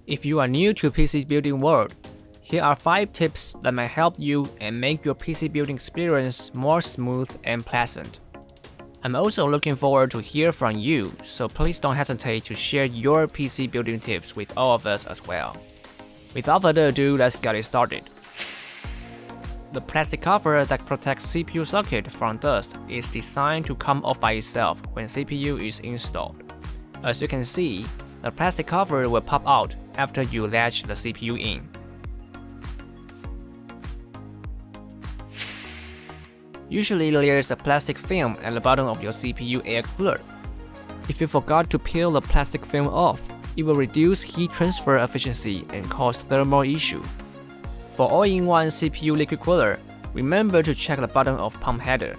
If you are new to PC building world, here are 5 tips that may help you and make your PC building experience more smooth and pleasant. I'm also looking forward to hear from you, so please don't hesitate to share your PC building tips with all of us as well. Without further ado, let's get it started. The plastic cover that protects CPU socket from dust is designed to come off by itself when CPU is installed. As you can see, the plastic cover will pop out after you latch the CPU in. Usually there is a plastic film at the bottom of your CPU air cooler. If you forgot to peel the plastic film off, it will reduce heat transfer efficiency and cause thermal issue. For all-in-one CPU liquid cooler, remember to check the bottom of pump header.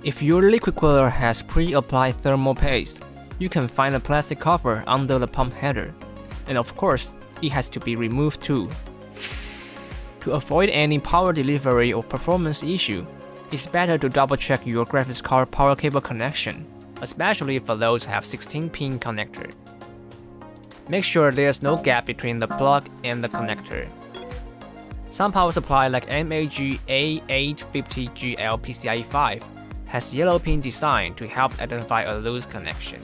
If your liquid cooler has pre-applied thermal paste, you can find a plastic cover under the pump header. And of course, it has to be removed too. To avoid any power delivery or performance issue, it's better to double-check your graphics card power cable connection, especially for those who have 16-pin connector. Make sure there's no gap between the plug and the connector. Some power supply like MAG A850GL PCIe 5 has yellow pin design to help identify a loose connection.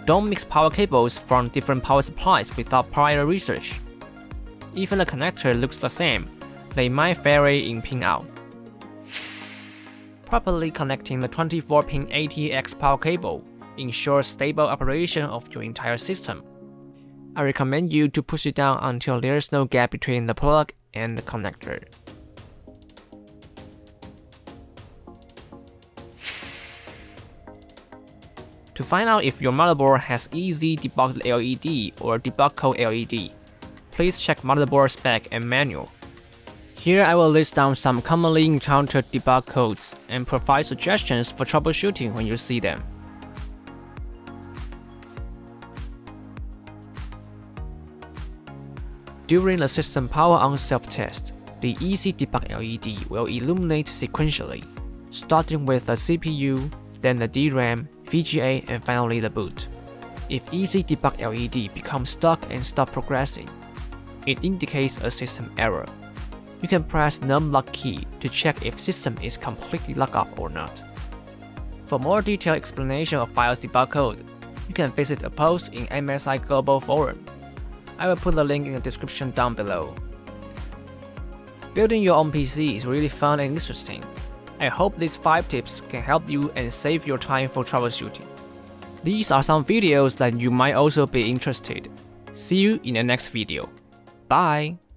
Don't mix power cables from different power supplies without prior research. Even the connector looks the same, they might vary in pin out. Properly connecting the 24-pin ATX power cable ensures stable operation of your entire system. I recommend you to push it down until there's no gap between the plug and the connector. To find out if your motherboard has Easy Debug LED or Debug Code LED, please check motherboard spec and manual. Here I will list down some commonly encountered debug codes and provide suggestions for troubleshooting when you see them. During the system power on self-test, the Easy Debug LED will illuminate sequentially, starting with the CPU, then the DRAM, VGA, and finally the boot. If Easy Debug LED becomes stuck and stops progressing, it indicates a system error. You can press num-lock key to check if system is completely locked up or not. For more detailed explanation of BIOS debug code, you can visit a post in MSI Global Forum. I will put the link in the description down below. Building your own PC is really fun and interesting. I hope these 5 tips can help you and save your time for troubleshooting. These are some videos that you might also be interested. See you in the next video. Bye!